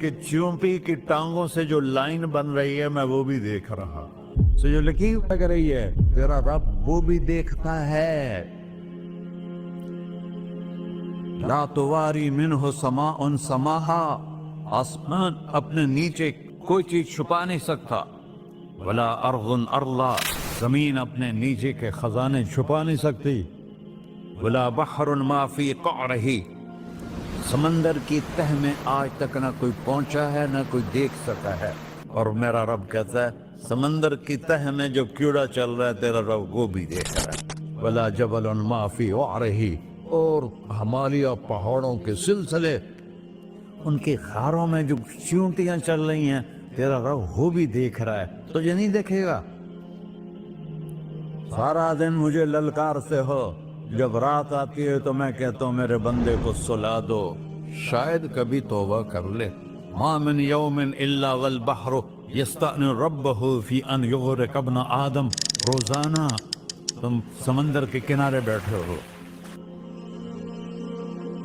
کہ چونٹی کی ٹانگوں سے جو لائن بن رہی ہے میں وہ بھی دیکھ رہا، سے جو لکیر لگ رہی ہے تیرا رب وہ بھی دیکھتا ہے۔ لا تواری منہ سماء سماہا، آسمان اپنے نیچے کوئی چیز چھپا نہیں سکتا، ولا ارض ارضا، زمین اپنے نیچے کے خزانے چھپا نہیں سکتی، ولا بحر ما فی قعرہ، سمندر کی تہ میں آج تک نہ کوئی پہنچا ہے نہ کوئی دیکھ سکا ہے، اور میرا رب کہتا ہے سمندر کی تہ میں جو کیڑا چل رہا ہے تیرا رب وہ بھی دیکھ رہا ہے، ولا جبل ما فی وعرہ، اور ہمالیہ پہاڑوں کے سلسلے ان کی خاروں میں جو چیونٹیاں چل رہی ہیں تیرا رب وہ بھی دیکھ رہا ہے، تجھے نہیں دیکھے گا؟ سارا دن مجھے للکارتے ہو، جب رات آتی ہے تو میں کہتا ہوں میرے بندے کو سلا دو، شاید کبھی توبہ کر لے۔ ما من یوم الا والبحر یستأنی ربہ فی ان یغرق ابن آدم، روزانہ تم سمندر کے کنارے بیٹھے ہو،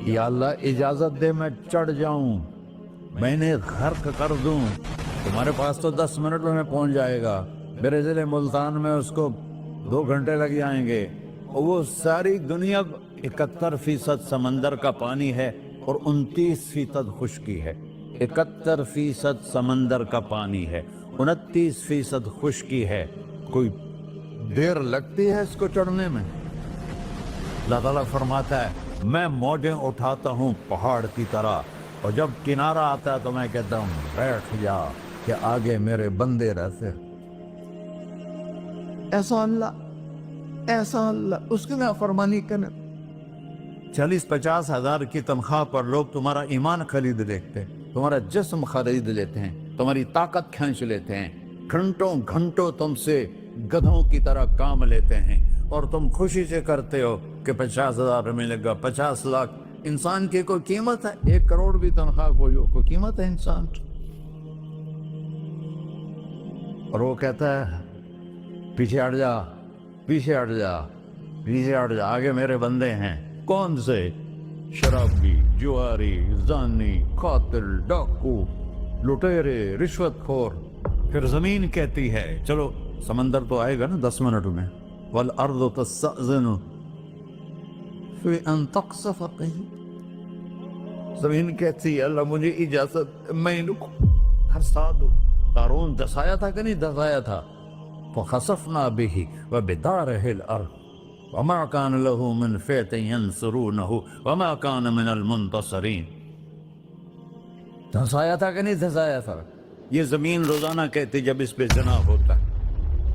یا اللہ اجازت دے میں چڑھ جاؤں، میں انہیں غرق کر دوں، تمہارے پاس تو 10 منٹ میں پہنچ جائے گا، میرے ضلع ملتان میں اس کو 2 گھنٹے لگ جائیں گے، اور وہ ساری دنیا 71% سمندر کا پانی ہے اور 29% خشکی ہے، 71% سمندر کا پانی ہے، 29% خشکی ہے، کوئی دیر لگتی ہے اس کو چڑھنے میں؟ اللہ تعالیٰ فرماتا ہے میں موجیں اٹھاتا ہوں پہاڑ کی طرح، اور جب کنارہ آتا ہے تو میں کہتا ہوں بیٹھ جا کہ آگے میرے بندے رہتے۔ ایسا اللہ اس کی نافرمانی کرنے، 40-50 ہزار کی تنخواہ پر لوگ تمہارا ایمان خرید لیتے ہیں، تمہارا جسم خرید لیتے ہیں، تمہاری طاقت کھینچ لیتے ہیں، گھنٹوں تم سے گدھوں کی طرح کام لیتے ہیں، اور تم خوشی سے کرتے ہو کہ 50,000 ملے گا، 50 لاکھ۔ انسان کی کوئی قیمت ہے؟ 1 کروڑ بھی تنخواہ کوئی قیمت ہے انسان کی؟ اور وہ کہتا ہے پیچھے ہٹ جا، پیچھے ہٹ جا، پیچھے ہٹ جا، آگے میرے بندے ہیں۔ کون سے؟ شرابی، جواری، زانی، قاتل، ڈاکو، لٹیرے، رشوت خور۔ پھر زمین کہتی ہے چلو سمندر تو آئے گا نا 10 منٹ میں، والارض تستأذن فی ان تقصف کہیں، زمین کہتی ہے اللہ مجھے اجازت، میں ان کو ہرسا دوں۔ قارون دسایا تھا کہ نہیں دسایا تھا؟ فخسفنا به وبداره الارض وما كان له من فئة ينصرونه وما كان من المنتصرين۔ دھسایا تھا کہ نہیں دھسایا تھا؟ یہ زمین روزانہ کہتی جب اس پہ زنا ہوتا ہے،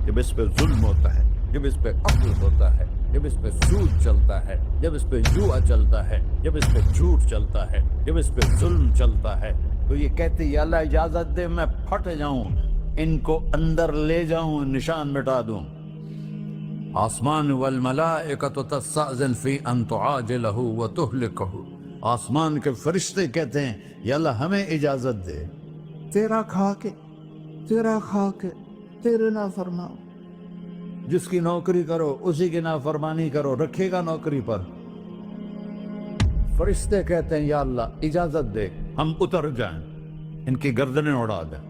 جب اس پہ ظلم ہوتا ہے، جب اس پہ قتل ہوتا ہے، جب اس پہ سود چلتا ہے، جب اس پہ جوا چلتا ہے، جب اس پہ جھوٹ چلتا ہے، جب اس پہ ظلم چلتا ہے، تو یہ کہتی یا اللہ اجازت دے میں پھٹ جاؤں، ان کو اندر لے جاؤں، نشان مٹا دوں۔ آسمان والملائکۃ تستأذن فی ان تعاجلہ وتہلکہ، آسمان کے فرشتے کہتے ہیں یا اللہ ہمیں اجازت دے، تیرا کھا کے تیرے نافرمان، جس کی نوکری کرو اسی کی نافرمانی کرو، رکھے گا نوکری پر؟ فرشتے کہتے ہیں یا اللہ اجازت دے ہم اتر جائیں، ان کی گردنیں اڑا دیں۔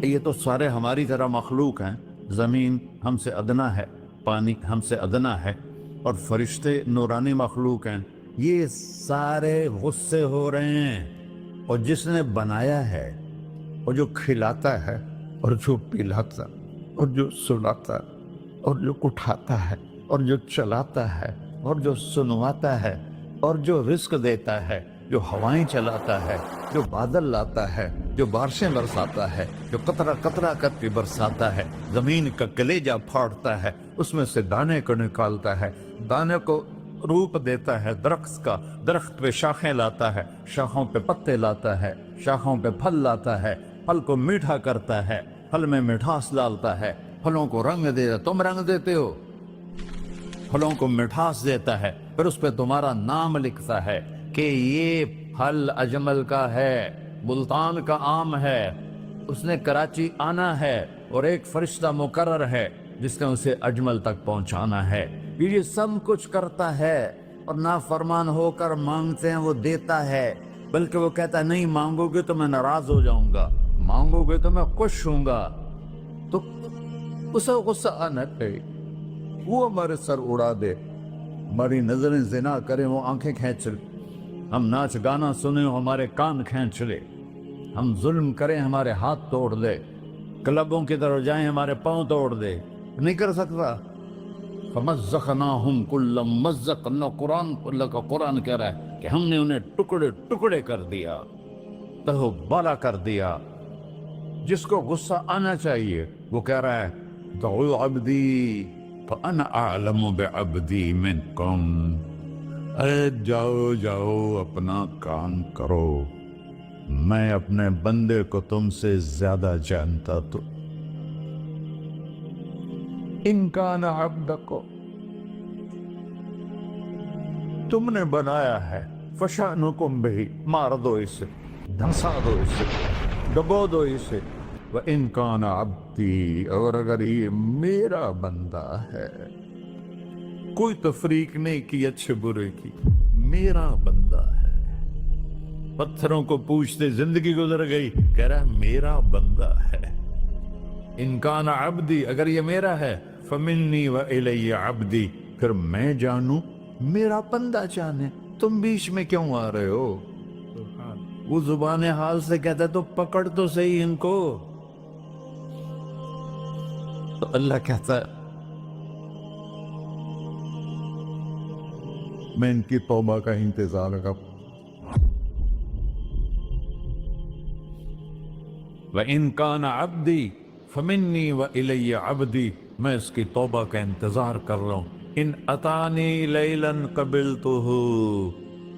یہ تو سارے ہماری طرح مخلوق ہیں، زمین ہم سے ادنا ہے، پانی ہم سے ادنا ہے، اور فرشتے نورانی مخلوق ہیں، یہ سارے غصے ہو رہے ہیں، اور جس نے بنایا ہے اور جو کھلاتا ہے اور جو پلاتا اور جو سلاتا اور جو اٹھاتا ہے اور جو چلاتا ہے اور جو سنواتا ہے اور جو رزق دیتا ہے، جو ہوائیں چلاتا ہے، جو بادل لاتا ہے، جو بارشیں برساتا ہے، جو قطرہ قطرہ کر کے برساتا ہے، زمین کا کلیجہ پھاڑتا ہے، اس میں سے دانے کو نکالتا ہے، دانے کو روپ دیتا ہے درخت کا، درخت پہ شاخیں لاتا ہے، شاخوں پہ پتے لاتا ہے، شاخوں پہ پھل لاتا ہے، پھل کو میٹھا کرتا ہے، پھل میں مٹھاس ڈالتا ہے، پھلوں کو رنگ دے، تم رنگ دیتے ہو، پھلوں کو مٹھاس دیتا ہے، پھر اس پہ تمہارا نام لکھتا ہے کہ یہ پھل اجمل کا ہے، ملتان کا آم ہے، اس نے کراچی آنا ہے، اور ایک فرشتہ مقرر ہے جس نے اسے اجمل تک پہنچانا ہے۔ یہ سب کچھ کرتا ہے، اور نافرمان ہو کر مانگتے ہیں وہ دیتا ہے، بلکہ وہ کہتا ہے نہیں مانگو گے تو میں ناراض ہو جاؤں گا، مانگو گے تو میں خوش ہوں گا، تو اسے غصہ آنا چاہیے، وہ ہمارے سر اڑا دے، ہماری نظریں زنا کریں وہ آنکھیں کھینچ لے، ہم ناچ گانا سنیں ہمارے کان کھینچ لے، ہم ظلم کریں ہمارے ہاتھ توڑ دے، کلبوں کی طرف جائیں ہمارے پاؤں توڑ دے، نہیں کر سکتا۔ فَمَزَّقْنَاهُمْ كُلَّ مُمَزَّقٍ، اللہ کا قرآن کہہ رہا ہے کہ ہم نے انہیں ٹکڑے ٹکڑے کر دیا، تہو بالا کر دیا۔ جس کو غصہ آنا چاہیے وہ کہہ رہا ہے دعوا عبدی فانا اعلم بعبدی منکم، ارے جاؤ جاؤ اپنا کام کرو، میں اپنے بندے کو تم سے زیادہ جانتا تو ان کان عبدکو، تم نے بنایا ہے، فشانکم بہی، مار دو اسے، دھنسا دو اسے، دبو دو اسے، وَإِن كَانَ عَبْدِي، اور اگر یہ میرا بندہ ہے، کوئی تفریق نہیں کی اچھے برے کی، میرا بندہ ہے، پتھروں کو پوچھتے زندگی گزر گئی، کہہ رہا ہے میرا بندہ ہے، ان کان عبدی، اگر یہ میرا ہے، فمنی وإلی عبدی، پھر میں جانوں میرا بندہ جانے، تم بیچ میں کیوں آ رہے ہو؟ وہ زبان حال سے کہتا ہے تو پکڑ تو صحیح ان کو، تو اللہ کہتا ہے میں ان کی توبہ کا انتظار کروں، وَإِن كَانَ عَبْدِي فَمِنِّي وَإِلَيَّ عَبْدِي، میں اس کی توبہ کا انتظار کر رہا ہوں، ان اتانی لیلاً قبلتہ،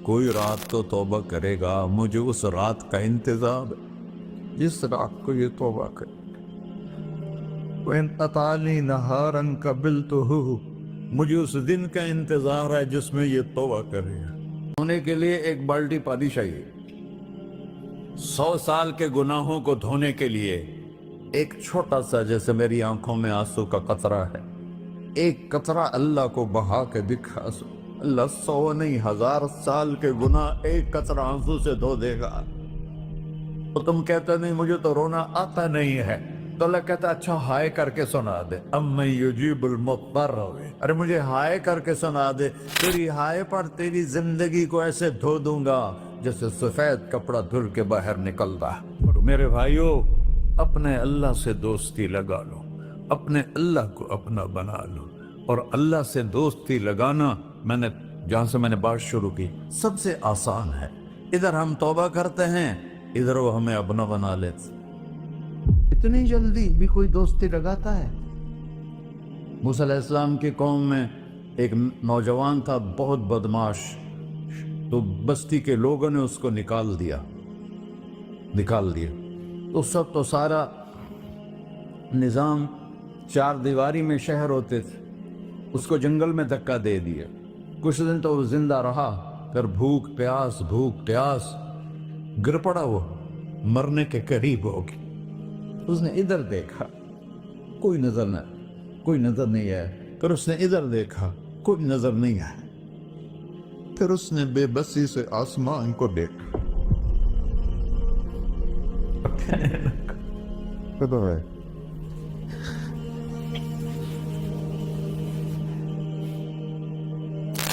کوئی رات تو توبہ کرے گا، مجھے اس رات کا انتظار ہے جس رات کو یہ توبہ کرے، وَإِنْ أَطَانِي نَهَارًا قَبِلْتُهُ، مجھے اس دن کا انتظار ہے جس میں یہ توبہ کرے گا۔ ہونے کے لیے ایک بالٹی پانی چاہیے، 100 سال کے گناہوں کو دھونے کے لیے ایک چھوٹا سا، جیسے میری آنکھوں میں آنسو کا قطرہ ہے، ایک قطرہ اللہ کو بہا کے دکھا، اللہ 100 نہیں 1000 سال کے گناہ ایک قطرہ آنسو سے دھو دے گا۔ تو تم کہتے نہیں مجھے تو رونا آتا نہیں ہے، تو اللہ کہتا اچھا ہائے کر کے سنا دے، اَمَّن یُجِیبُ الْمُضْطَرَّ، ارے مجھے ہائے کر کے سنا دے، تیری ہائے پر تیری زندگی کو ایسے دھو دوں گا جیسے سفید کپڑا دھل کے باہر نکلتا۔ میرے بھائیو، اپنے اللہ سے دوستی لگا لو، اپنے اللہ کو اپنا بنا لو، اور اللہ سے دوستی لگانا، جہاں سے میں نے بات شروع کی، سب سے آسان ہے۔ ادھر ہم توبہ کرتے ہیں، ادھر وہ ہمیں اپنا بنا لیتے، اتنی جلدی بھی کوئی دوستی لگاتا ہے؟ موسیٰ علیہ السلام کی قوم میں ایک نوجوان تھا بہت بدماش، تو بستی کے لوگوں نے اس کو نکال دیا، تو سب تو سارا نظام 4 دیواری میں شہر ہوتے تھے، اس کو جنگل میں دھکا دے دیا، کچھ دن تو وہ زندہ رہا، پھر بھوک پیاس گر پڑا، وہ مرنے کے قریب ہو گیا، اس نے ادھر دیکھا، کوئی نظر نہیں آیا، پھر اس نے ادھر دیکھا، کوئی نظر نہیں آیا، پھر اس نے بے بسی سے آسمان کو دیکھا،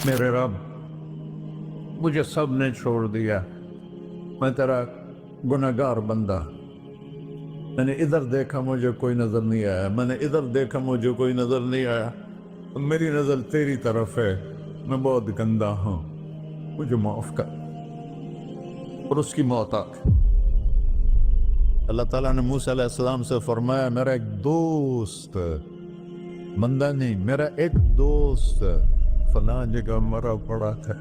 میرے رب مجھے سب نے چھوڑ دیا، میں تیرا گناہگار بندہ، میں نے ادھر دیکھا مجھے کوئی نظر نہیں آیا، میں نے ادھر دیکھا مجھے کوئی نظر نہیں آیا، میری نظر تیری طرف ہے، میں بہت گندا ہوں، مجھے معاف کر۔ اور اس کی موت آ گئی۔ اللہ تعالیٰ نے موسیٰ علیہ السلام سے فرمایا میرا ایک دوست، بندہ نہیں، میرا ایک دوست فلاں جگہ مرا پڑا تھا،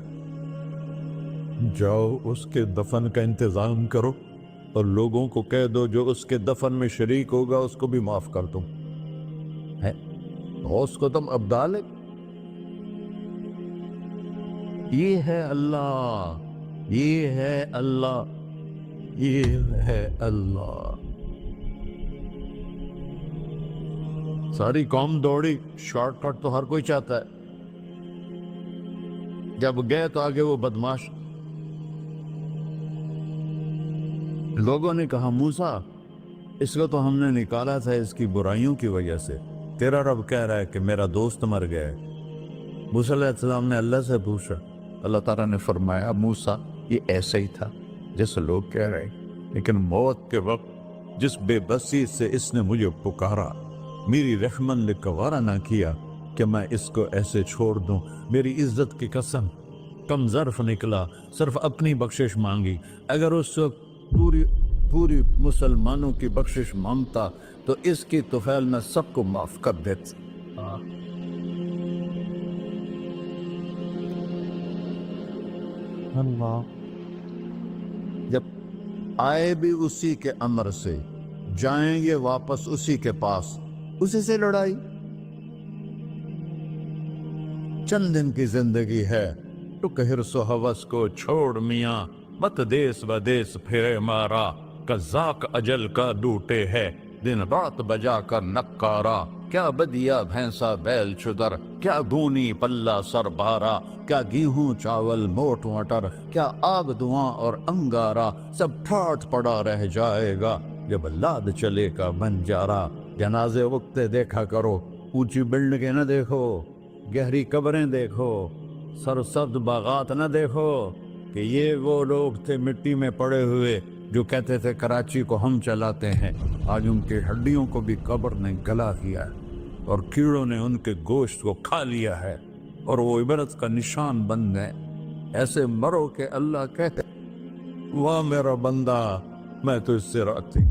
جاؤ اس کے دفن کا انتظام کرو اور لوگوں کو کہہ دو جو اس کے دفن میں شریک ہوگا اس کو بھی معاف کر دوں، ہے اس کو تم ابدال ہے۔ یہ ہے اللہ، یہ ہے اللہ، یہ ہے اللہ۔ ساری قوم دوڑی، شارٹ کٹ تو ہر کوئی چاہتا ہے، جب گئے تو آگے وہ بدماش لوگوں نے کہا موسیٰ اس کو تو ہم نے نکالا تھا اس کی برائیوں کی وجہ سے، تیرا رب کہہ رہا ہے کہ میرا دوست مر گیا ہے۔ موسیٰ علیہ السلام نے اللہ سے پوچھا، اللہ تعالیٰ نے فرمایا موسیٰ یہ ایسے ہی تھا جیسے لوگ کہہ رہے، لیکن موت کے وقت جس بے بسی سے اس نے مجھے پکارا، میری رحمن نے گوارا نہ کیا کہ میں اس کو ایسے چھوڑ دوں۔ میری عزت کی قسم کم ظرف نکلا، صرف اپنی بخشش مانگی۔ اگر اس وقت پوری مسلمانوں کی بخشش مانگتا تو اس کی طفیل میں سب کو معاف کر دیتا۔ اللہ جب آئے بھی اسی کے امر سے، جائیں گے واپس اسی کے پاس، اسی سے لڑائی۔ چند دن کی زندگی ہے، تو حرص و ہوس کو چھوڑ میاں، مت دیس بدیس پھرے مارا، قزاق اجل کا ڈوٹے ہے، دن رات بجا کر نکارا۔ کیا بدیا بھینسا بیل چدر، کیا گونی پلہ سر بارا، کیا گیہوں چاول موٹ مٹر، کیا آگ دھواں اور انگارا، سب ٹھاٹ پڑا رہ جائے گا جب لاد چلے کا بنجارا۔ جنازے وقت دیکھا کرو، اونچی بلڈنگیں نہ دیکھو، گہری قبریں دیکھو، سرسبز باغات نہ دیکھو کہ یہ وہ لوگ تھے مٹی میں پڑے ہوئے جو کہتے تھے کراچی کو ہم چلاتے ہیں۔ آج ان کی ہڈیوں کو بھی قبر نے گلا کیا ہے اور کیڑوں نے ان کے گوشت کو کھا لیا ہے اور وہ عبرت کا نشان بن گئے۔ ایسے مرو کہ اللہ کہتے واہ میرا بندہ میں تو اس سے راضی